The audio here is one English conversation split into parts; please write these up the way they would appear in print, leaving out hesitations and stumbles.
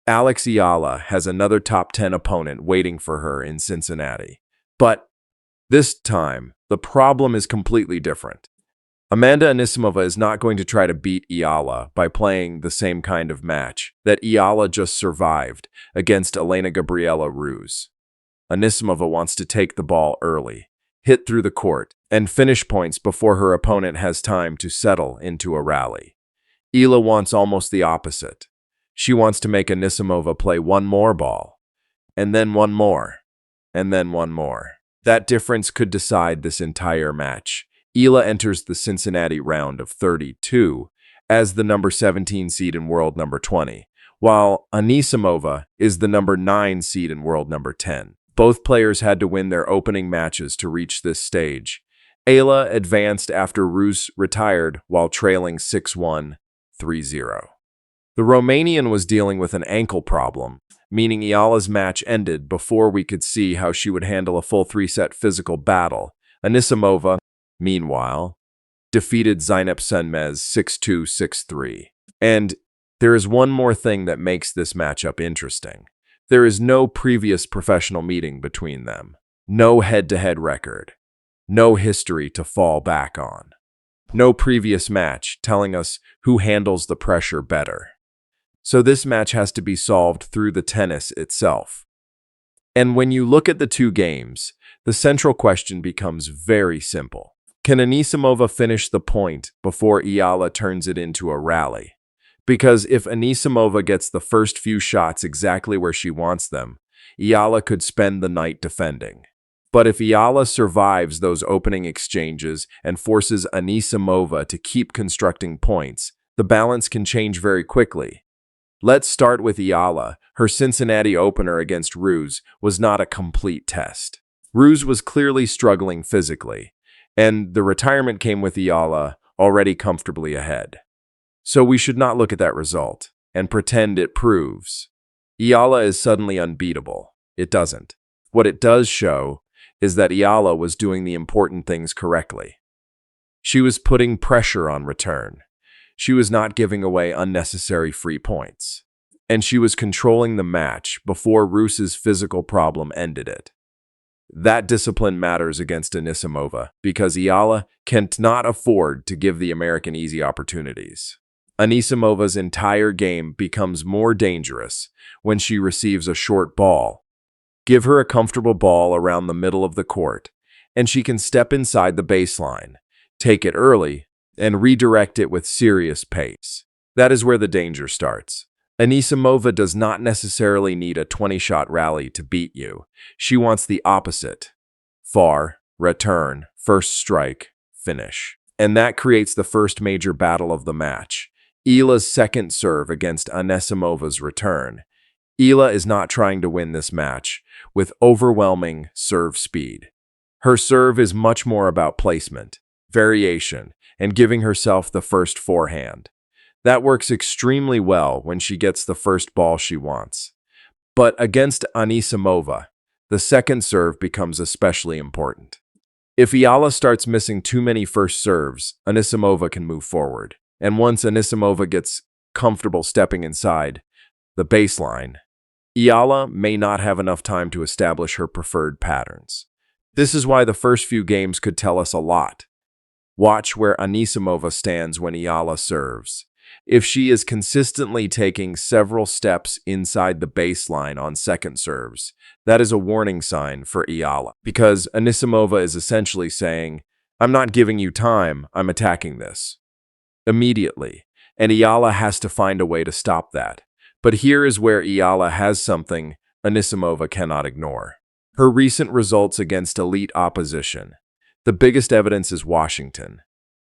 Eala has another top 10 opponent waiting for her in Cincinnati. But this time, the problem is completely different. Amanda Anisimova is not going to try to beat Eala by playing the same kind of match that Eala just survived against Elena Gabriela Ruse. Anisimova wants to take the ball early, hit through the court, and finish points before her opponent has time to settle into a rally. Eala wants almost the opposite. She wants to make Anisimova play one more ball, and then one more, and then one more. That difference could decide this entire match. Eala enters the Cincinnati round of 32 as the number 17 seed and world number 20, while Anisimova is the number 9 seed and world number 10. Both players had to win their opening matches to reach this stage. Eala advanced after Ruse retired while trailing 6-1, 3-0. The Romanian was dealing with an ankle problem, meaning Eala's match ended before we could see how she would handle a full 3-set physical battle. Anisimova, meanwhile, defeated Zeynep Sönmez 6-2, 6-3. And there is one more thing that makes this matchup interesting. There is no previous professional meeting between them, no head-to-head record, no history to fall back on, no previous match telling us who handles the pressure better. So this match has to be solved through the tennis itself. And when you look at the two games, the central question becomes very simple. Can Anisimova finish the point before Eala turns it into a rally? Because if Anisimova gets the first few shots exactly where she wants them, Eala could spend the night defending. But if Eala survives those opening exchanges and forces Anisimova to keep constructing points, the balance can change very quickly. Let's start with Eala. Her Cincinnati opener against Ruse was not a complete test. Ruse was clearly struggling physically, and the retirement came with Eala already comfortably ahead. So we should not look at that result and pretend it proves Eala is suddenly unbeatable. It doesn't. What it does show is that Eala was doing the important things correctly. She was putting pressure on return. She was not giving away unnecessary free points. And she was controlling the match before Ruse's physical problem ended it. That discipline matters against Anisimova because Eala cannot afford to give the American easy opportunities. Anisimova's entire game becomes more dangerous when she receives a short ball. Give her a comfortable ball around the middle of the court, and she can step inside the baseline, take it early, and redirect it with serious pace. That is where the danger starts. Anisimova does not necessarily need a 20-shot rally to beat you. She wants the opposite. Far, return, first strike, finish. And that creates the first major battle of the match. Eala's second serve against Anisimova's return. Eala is not trying to win this match with overwhelming serve speed. Her serve is much more about placement, variation, and giving herself the first forehand. That works extremely well when she gets the first ball she wants. But against Anisimova, the second serve becomes especially important. If Eala starts missing too many first serves, Anisimova can move forward. And once Anisimova gets comfortable stepping inside the baseline, Eala may not have enough time to establish her preferred patterns. This is why the first few games could tell us a lot. Watch where Anisimova stands when Eala serves. If she is consistently taking several steps inside the baseline on second serves, that is a warning sign for Eala, because Anisimova is essentially saying, "I'm not giving you time, I'm attacking this." Immediately, and Eala has to find a way to stop that. But here is where Eala has something Anisimova cannot ignore. Her recent results against elite opposition. The biggest evidence is Washington.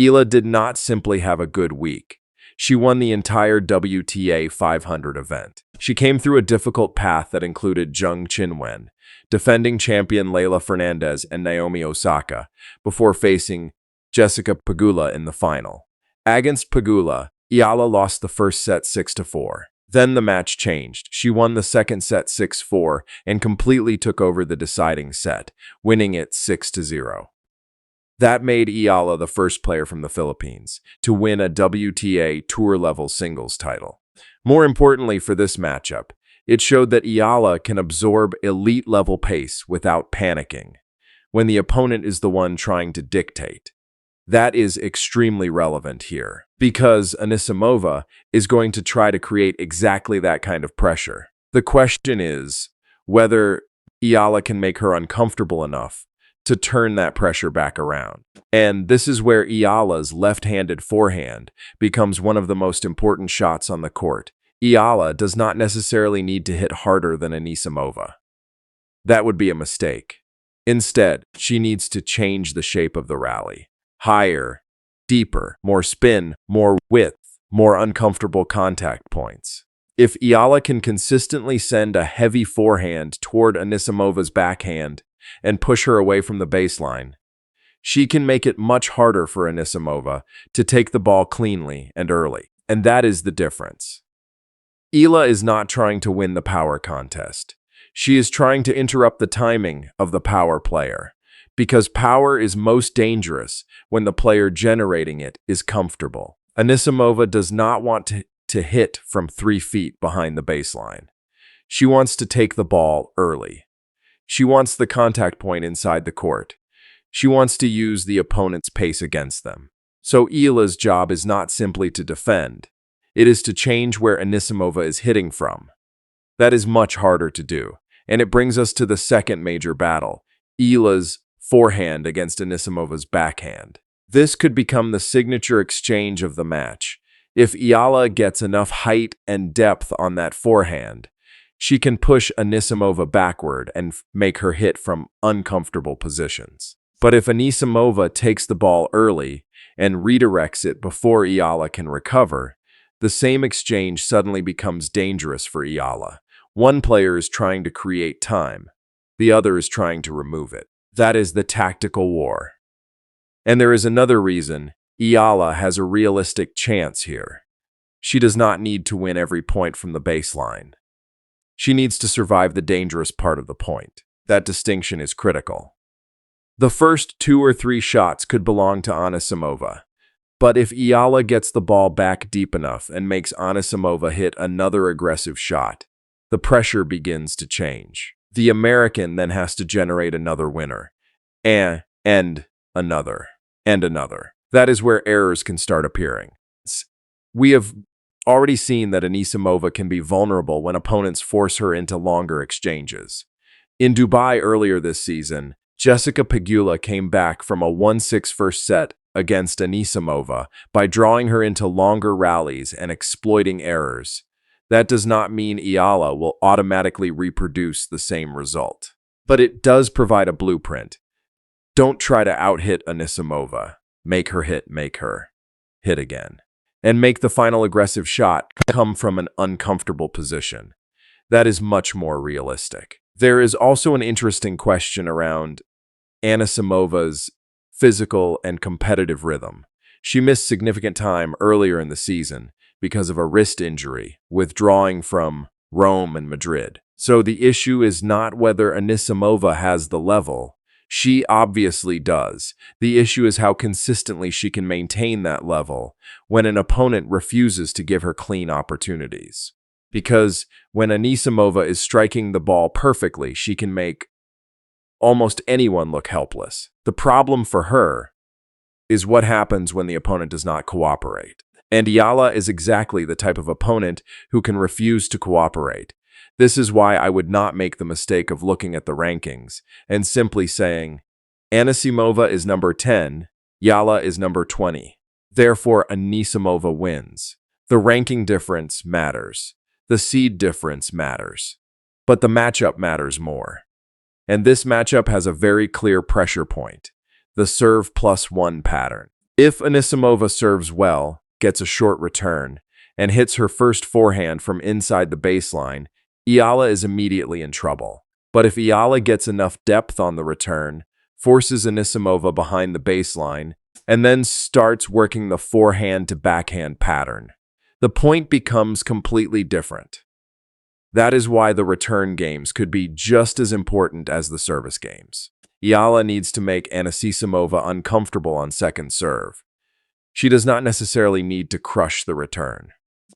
Eala did not simply have a good week. She won the entire WTA 500 event. She came through a difficult path that included Zheng Qinwen, defending champion Leylah Fernandez and Naomi Osaka, before facing Jessica Pegula in the final. Against Pegula, Eala lost the first set 6-4. Then the match changed. She won the second set 6-4 and completely took over the deciding set, winning it 6-0. That made Eala the first player from the Philippines to win a WTA tour-level singles title. More importantly for this matchup, it showed that Eala can absorb elite-level pace without panicking when the opponent is the one trying to dictate. That is extremely relevant here, because Anisimova is going to try to create exactly that kind of pressure. The question is whether Eala can make her uncomfortable enough to turn that pressure back around. And this is where Eala's left-handed forehand becomes one of the most important shots on the court. Eala does not necessarily need to hit harder than Anisimova. That would be a mistake. Instead, she needs to change the shape of the rally. Higher, deeper, more spin, more width, more uncomfortable contact points. If Eala can consistently send a heavy forehand toward Anisimova's backhand and push her away from the baseline, she can make it much harder for Anisimova to take the ball cleanly and early. And that is the difference. Eala is not trying to win the power contest. She is trying to interrupt the timing of the power player, because power is most dangerous when the player generating it is comfortable. Anisimova does not want to hit from 3 feet behind the baseline. She wants to take the ball early. She wants the contact point inside the court. She wants to use the opponent's pace against them. So Eala's job is not simply to defend. It is to change where Anisimova is hitting from. That is much harder to do, and it brings us to the second major battle, Eala's forehand against Anisimova's backhand. This could become the signature exchange of the match. If Eala gets enough height and depth on that forehand, she can push Anisimova backward and make her hit from uncomfortable positions. But if Anisimova takes the ball early and redirects it before Eala can recover, the same exchange suddenly becomes dangerous for Eala. One player is trying to create time. The other is trying to remove it. That is the tactical war. And there is another reason Eala has a realistic chance here. She does not need to win every point from the baseline. She needs to survive the dangerous part of the point. That distinction is critical. The first 2 or 3 shots could belong to Anisimova. But if Eala gets the ball back deep enough and makes Anisimova hit another aggressive shot, the pressure begins to change. The American then has to generate another winner, and another, and another. That is where errors can start appearing. We have already seen that Anisimova can be vulnerable when opponents force her into longer exchanges. In Dubai earlier this season, Jessica Pegula came back from a 1-6 first set against Anisimova by drawing her into longer rallies and exploiting errors. That does not mean Eala will automatically reproduce the same result. But it does provide a blueprint. Don't try to out-hit Anisimova. Make her hit again. And make the final aggressive shot come from an uncomfortable position. That is much more realistic. There is also an interesting question around Anisimova's physical and competitive rhythm. She missed significant time earlier in the season because of a wrist injury, withdrawing from Rome and Madrid. So the issue is not whether Anisimova has the level. She obviously does. The issue is how consistently she can maintain that level when an opponent refuses to give her clean opportunities. Because when Anisimova is striking the ball perfectly, she can make almost anyone look helpless. The problem for her is what happens when the opponent does not cooperate. And Eala is exactly the type of opponent who can refuse to cooperate. This is why I would not make the mistake of looking at the rankings and simply saying, Anisimova is number 10, Eala is number 20. Therefore, Anisimova wins. The ranking difference matters. The seed difference matters. But the matchup matters more. And this matchup has a very clear pressure point, the serve +1 pattern. If Anisimova serves well, gets a short return, and hits her first forehand from inside the baseline, Eala is immediately in trouble. But if Eala gets enough depth on the return, forces Anisimova behind the baseline, and then starts working the forehand to backhand pattern, the point becomes completely different. That is why the return games could be just as important as the service games. Eala needs to make Anisimova uncomfortable on second serve. She does not necessarily need to crush the return.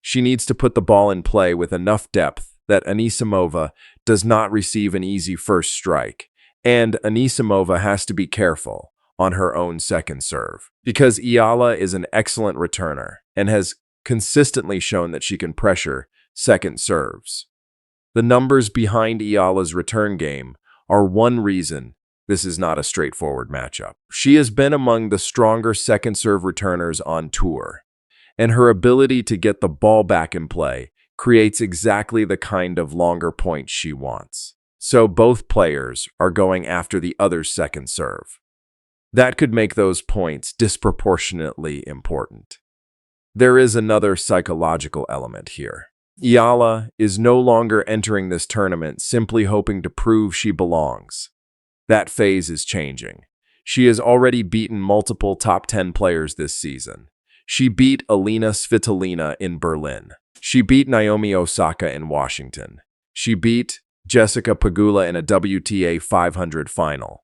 She needs to put the ball in play with enough depth that Anisimova does not receive an easy first strike, and Anisimova has to be careful on her own second serve, because Eala is an excellent returner and has consistently shown that she can pressure second serves. The numbers behind Eala's return game are one reason this is not a straightforward matchup. She has been among the stronger second serve returners on tour, and her ability to get the ball back in play creates exactly the kind of longer point she wants. So both players are going after the other's second serve. That could make those points disproportionately important. There is another psychological element here. Eala is no longer entering this tournament simply hoping to prove she belongs. That phase is changing. She has already beaten multiple top 10 players this season. She beat Elina Svitolina in Berlin. She beat Naomi Osaka in Washington. She beat Jessica Pegula in a WTA 500 final.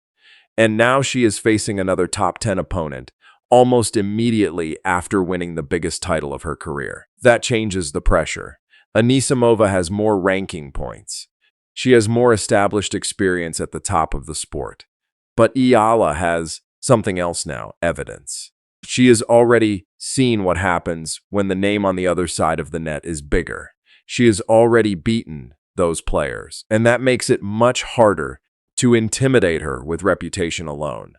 And now she is facing another top 10 opponent almost immediately after winning the biggest title of her career. That changes the pressure. Anisimova has more ranking points. She has more established experience at the top of the sport. But Eala has something else now, evidence. She has already seen what happens when the name on the other side of the net is bigger. She has already beaten those players, and that makes it much harder to intimidate her with reputation alone.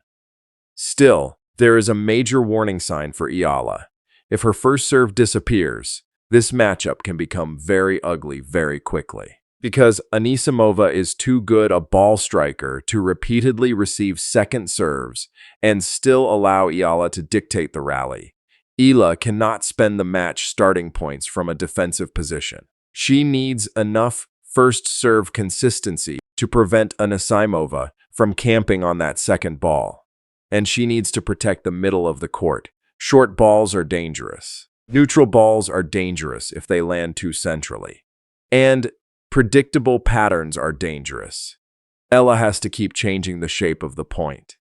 Still, there is a major warning sign for Eala. If her first serve disappears, this matchup can become very ugly very quickly. Because Anisimova is too good a ball striker to repeatedly receive second serves and still allow Eala to dictate the rally. Eala cannot spend the match starting points from a defensive position. She needs enough first serve consistency to prevent Anisimova from camping on that second ball. And she needs to protect the middle of the court. Short balls are dangerous. Neutral balls are dangerous if they land too centrally. And predictable patterns are dangerous. Eala has to keep changing the shape of the point.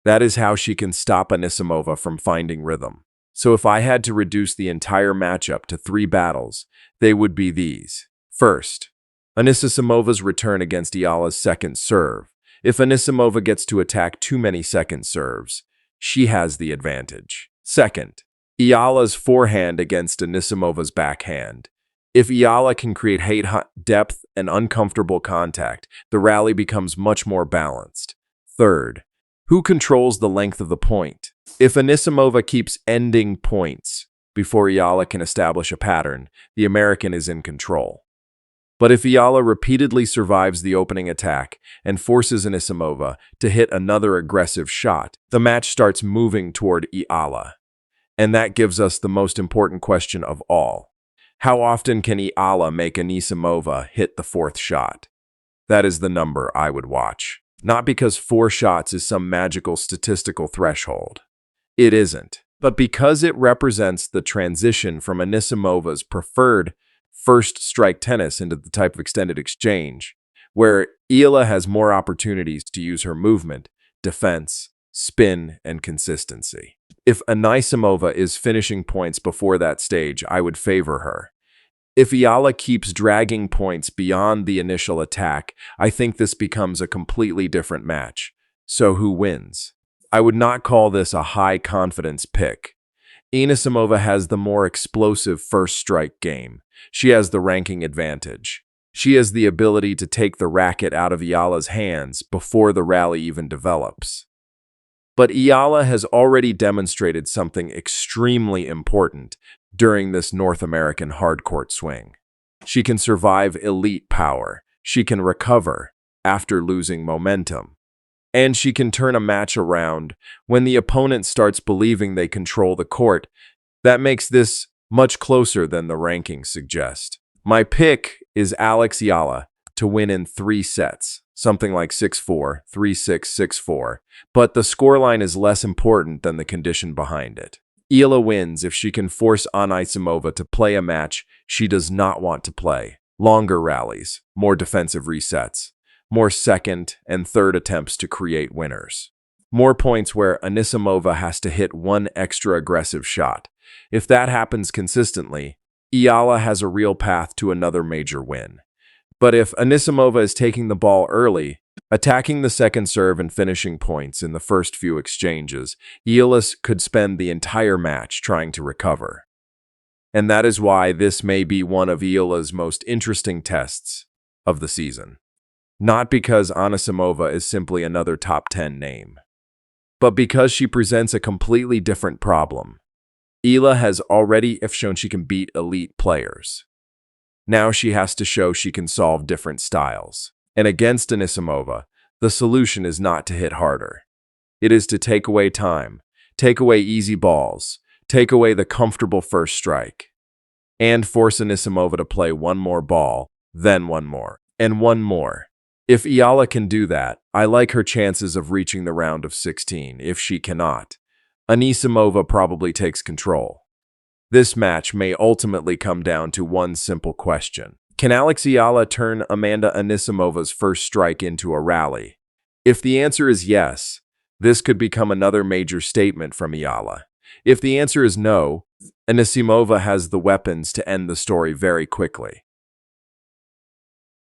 That is how she can stop Anisimova from finding rhythm. So if I had to reduce the entire matchup to 3 battles, they would be these. First, Anisimova's return against Eala's second serve. If Anisimova gets to attack too many second serves, she has the advantage. Second, Eala's forehand against Anisimova's backhand. If Eala can create high depth and uncomfortable contact, the rally becomes much more balanced. Third, who controls the length of the point? If Anisimova keeps ending points before Eala can establish a pattern, the American is in control. But if Eala repeatedly survives the opening attack and forces Anisimova to hit another aggressive shot, the match starts moving toward Eala. And that gives us the most important question of all. How often can Eala make Anisimova hit the 4th shot? That is the number I would watch. Not because 4 shots is some magical statistical threshold. It isn't. But because it represents the transition from Anisimova's preferred first strike tennis into the type of extended exchange, where Eala has more opportunities to use her movement, defense, spin, and consistency. If Anisimova is finishing points before that stage, I would favor her. If Eala keeps dragging points beyond the initial attack, I think this becomes a completely different match. So who wins? I would not call this a high-confidence pick. Anisimova has the more explosive first strike game. She has the ranking advantage. She has the ability to take the racket out of Eala's hands before the rally even develops. But Eala has already demonstrated something extremely important during this North American hardcourt swing. She can survive elite power. She can recover after losing momentum. And she can turn a match around when the opponent starts believing they control the court. That makes this much closer than the rankings suggest. My pick is Alex Eala to win in 3 sets, something like 6-4, 3-6, 6-4, but the scoreline is less important than the condition behind it. Eala wins if she can force Anisimova to play a match she does not want to play. Longer rallies, more defensive resets, more second and third attempts to create winners. More points where Anisimova has to hit one extra aggressive shot. If that happens consistently, Eala has a real path to another major win. But if Anisimova is taking the ball early, attacking the second serve and finishing points in the first few exchanges, Eala could spend the entire match trying to recover. And that is why this may be one of Eala's most interesting tests of the season. Not because Anisimova is simply another top 10 name, but because she presents a completely different problem. Eala has already shown she can beat elite players. Now she has to show she can solve different styles. And against Anisimova, the solution is not to hit harder. It is to take away time, take away easy balls, take away the comfortable first strike, and force Anisimova to play one more ball, then one more, and one more. If Eala can do that, I like her chances of reaching the round of 16. If she cannot, Anisimova probably takes control. This match may ultimately come down to one simple question. Can Alex Eala turn Amanda Anisimova's first strike into a rally? If the answer is yes, this could become another major statement from Eala. If the answer is no, Anisimova has the weapons to end the story very quickly.